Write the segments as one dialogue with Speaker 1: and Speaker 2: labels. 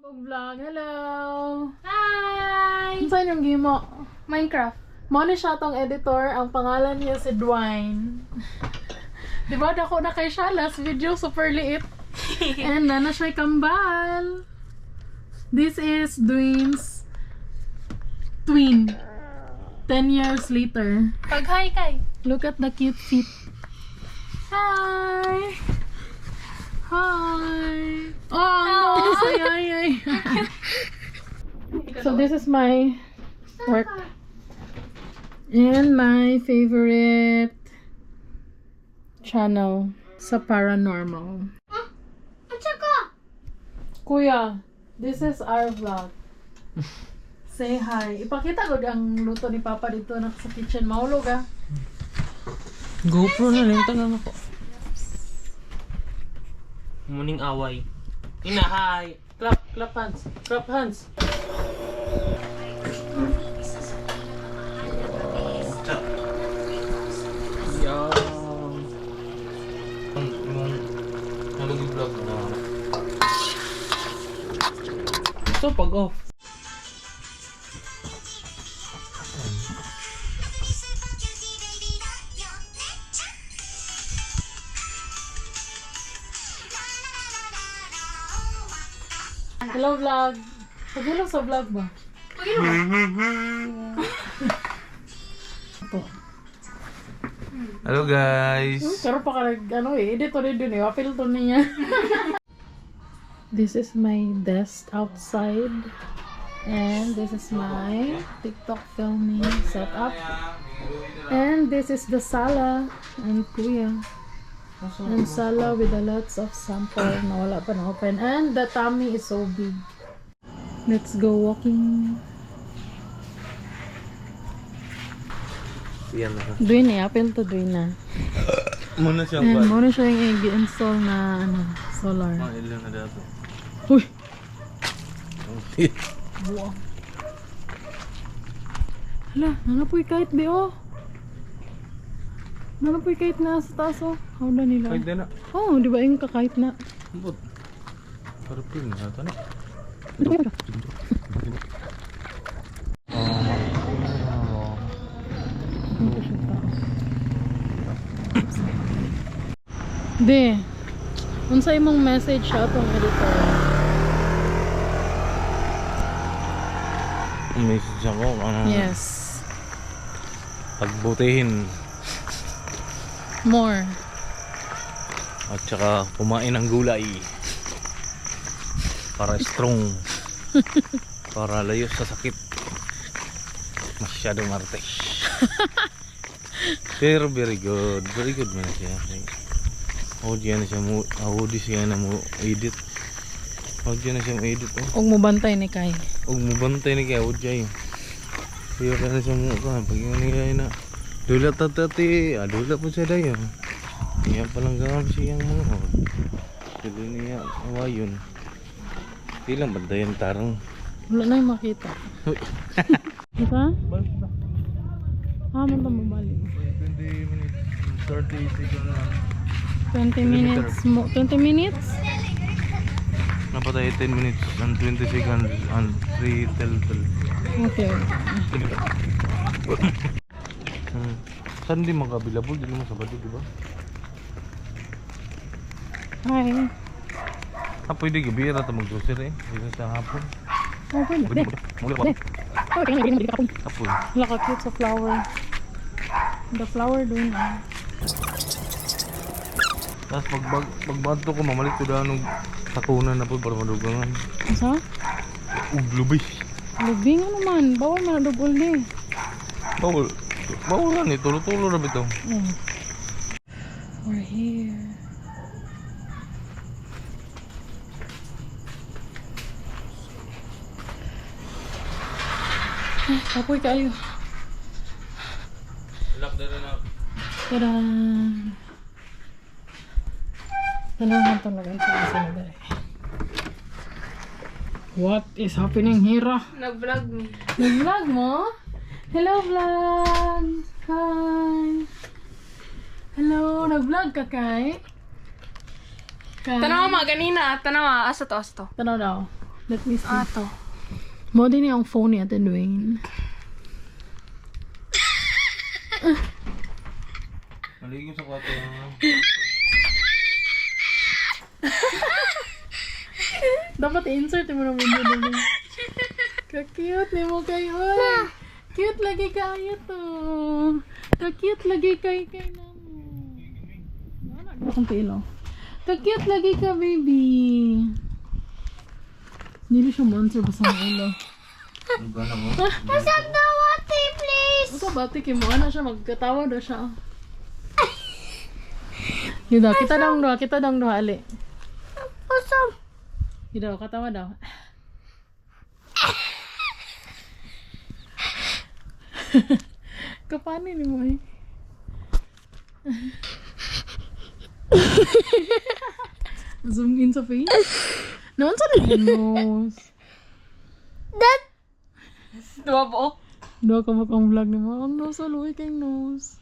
Speaker 1: Vlog, hello!
Speaker 2: Hi!
Speaker 1: Saan yung game mo?
Speaker 2: Minecraft.
Speaker 1: Mo ni siya tong editor, ang pangalan niya si Dwayne. Diba dako na kay siya last video, super liit. And na siya kambal. This is Dwayne's twin. 10 years later.
Speaker 2: Pag-hi kay.
Speaker 1: Look at the cute feet. Hi! Hi! Oh no! Say hi! So this is my work. And my favorite channel sa paranormal.
Speaker 2: At saka!
Speaker 1: Kuya, this is our vlog. Say hi. Ipakita ko ang luto ni Papa dito na sa kitchen. Mahulog ah.
Speaker 3: GoPro na lang, tagang ako. Muning away. Ina, hi!
Speaker 1: Clap hands. Clap hands.
Speaker 3: Yung vlog na. So, pag off.
Speaker 1: Hello vlog. Pag-hello sa vlog ba? Ito.
Speaker 3: Hello guys!
Speaker 1: Pero pa ka edit to rin dun eh. Wapil to niya. This is my desk outside. And this is my TikTok filming setup. And this is the sala and kuya. And sala with a lots of sample na wala pa na open. And the tummy is so big. Let's go walking.
Speaker 3: Yan na.
Speaker 1: Doon eh, apel to doon na.
Speaker 3: Muna siyang
Speaker 1: And
Speaker 3: bag.
Speaker 1: muna siya yung i-install na solar.
Speaker 3: Ilan na dato.
Speaker 1: Uy! Buwang. Hala, nanapoy kahit di oh. Nanapoy kahit na sa taas oh. Hawda nila.
Speaker 3: Kahit na.
Speaker 1: Oh, di ba yung kakahit na?
Speaker 3: But, parang pin na ito na.
Speaker 1: Di. Unsa imong message sa atong editor?
Speaker 3: Message ako.
Speaker 1: Yes.
Speaker 3: Pagbutihin.
Speaker 1: More.
Speaker 3: At saka kumain ng gulay. Para strong. Para layo sa sakit. Masyadong martes. Pero very good. Very good man siya. Audio na siya mo. Audio siya na mo edit. Audio na siya mo edit. Oh.
Speaker 1: Og mo bantay ni Kai.
Speaker 3: Huwag mo bantay na kaya audio. Kaya ka na siya mo ka. Pag yung nilay na. Dulat tatati. Dulat po siya dayo. Kaya palang gawin siyang mga. Tuloy niya. Awayon. Di lang bandayan tarang.
Speaker 1: Wala na yung makita.
Speaker 3: Uy.
Speaker 1: Ika?
Speaker 3: Balik na.
Speaker 1: Man lang mabalik.
Speaker 3: 20 minutes. 30 seconds lang.
Speaker 1: 20 minutes mo. 20 minutes?
Speaker 3: Napatay 10 minutes and 20 seconds and 3 till.
Speaker 1: Okay.
Speaker 3: Saan di mag-available? Di naman Sabado, di ba?
Speaker 1: Hi.
Speaker 3: Pwede gabi rata mag-grocery eh. Dito sa hapon.
Speaker 1: Okay na.
Speaker 3: Pwede
Speaker 1: Dek.
Speaker 3: muli ako.
Speaker 1: Dek. Oh, tingnan mo dito kapon.
Speaker 3: Hapon.
Speaker 1: Wala ka cute sa flower. The flower doon ah.
Speaker 3: Tapos pagbato ko, mamalit ko daan ng takunan na po para madugangan.
Speaker 1: Asa?
Speaker 3: Lubi.
Speaker 1: Lubing ano man. Bawal man na double day.
Speaker 3: Bawal. Bawal lang eh. Tulo-tulo na bito.
Speaker 1: We're here. Apoy kayo.
Speaker 3: Lock na rin ako.
Speaker 1: Tada! Tanahan ito na ganito na sinagay. What is happening here?
Speaker 2: Nag-vlog me.
Speaker 1: Nag-vlog mo? Hello vlog! Hi! Hello! Nag-vlog ka kay?
Speaker 2: Tanawa ma, ganina. Tanawa, asa to, asa to.
Speaker 1: Tanaw daw. Let me see.
Speaker 2: Ato.
Speaker 1: Mo din yung phone ni Ate Dwayne.
Speaker 3: Maligim sa kwarto.
Speaker 1: Dapat i-insert mo na video din. Ka-cute ni mo kayo. Cute lagi kayo to. Ka-cute lagi kayo na mo. Wala na akong pilo. Ka-cute lagi ka, baby. Hindi siya monster basta ng ulo.
Speaker 3: Ang gana mo.
Speaker 2: Masag na wati, please!
Speaker 1: Basta bati kay mo. Ano siya, magkatawa daw siya. Yun daw, kita daw ali.
Speaker 2: Usap!
Speaker 1: Yun daw, katawa daw. Kapanin ni mo eh. Zoom in sa face. Noon sa nose.
Speaker 2: That... Dua po?
Speaker 1: Doa ka makang vlog ni mo. Ang nose, aluwi kay nose.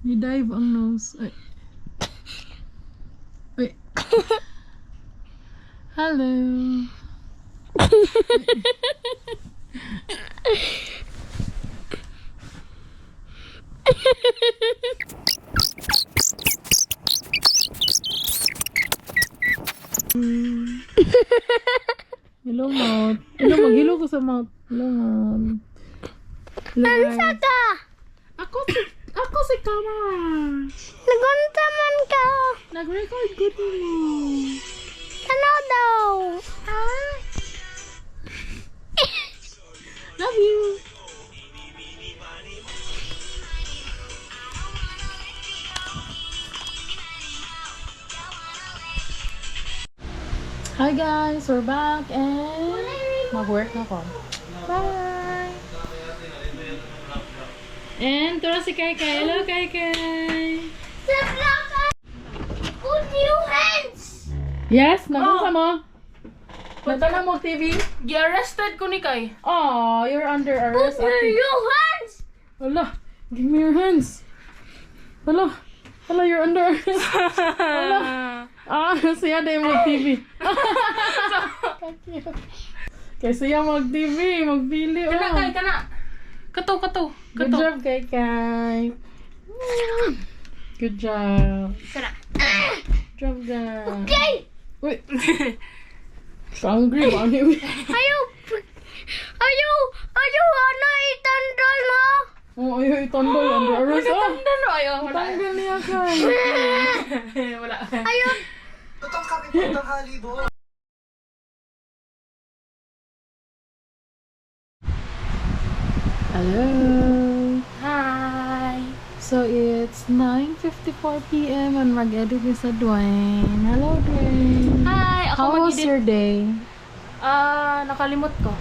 Speaker 1: Ni-dive ang nose. Ay. Ay. Hello. Hello, mouth. Hello, maghilo ko sa mouth. Hello, mouth. Hello, guys.
Speaker 2: Sata!
Speaker 1: Ako si Kama.
Speaker 2: Naguntaman ka!
Speaker 1: Nag-record good mo.
Speaker 2: Ano daw?
Speaker 1: Love you. Hi guys, we're back and mag-work na ko. Bye! And tura si Kai Kai. Hello Kai Kai!
Speaker 2: Put your hands!
Speaker 1: Yes, nagunsa mo? Punta na mo TV?
Speaker 2: Gi-arrested ko ni Kay.
Speaker 1: Oh, you're under arrest.
Speaker 2: Put
Speaker 1: Ate.
Speaker 2: your hands!
Speaker 1: Hala, give me your hands. Hala, you're under arrest. Hala. Siya na yung mag-TV. Kaya siya mag-TV, magbili.
Speaker 2: Kana, Kay, kana. Kato.
Speaker 1: Good job, Kai Kai. Good job.
Speaker 2: Kana.
Speaker 1: Good job, guys.
Speaker 2: Kay!
Speaker 1: Wait. Hungry ba?
Speaker 2: Ayaw, ano itandol mo?
Speaker 1: Oh, ayaw itandol. Under arrest.
Speaker 2: Itandol mo, ayaw.
Speaker 1: Tanggal niya, Kai.
Speaker 2: Wala. Ayaw.
Speaker 1: Hello.
Speaker 2: Hi.
Speaker 1: So it's 9:54 p.m. and mag-edit ni sa Dwayne. Hello, Dwayne.
Speaker 2: Hi,
Speaker 1: How was your day?
Speaker 2: Nakalimot ko.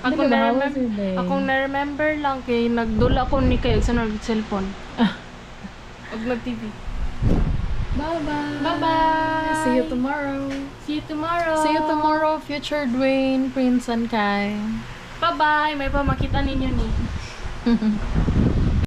Speaker 1: How was your day?
Speaker 2: Akong na-remember lang kay nagdula ko ni Kay sa cellphone. Ug nag-TV.
Speaker 1: Bye-bye.
Speaker 2: Bye-bye.
Speaker 1: See you tomorrow.
Speaker 2: See you tomorrow.
Speaker 1: See you tomorrow, future Dwayne, Prince and Kai.
Speaker 2: Bye-bye. May pa makita ninyo ni.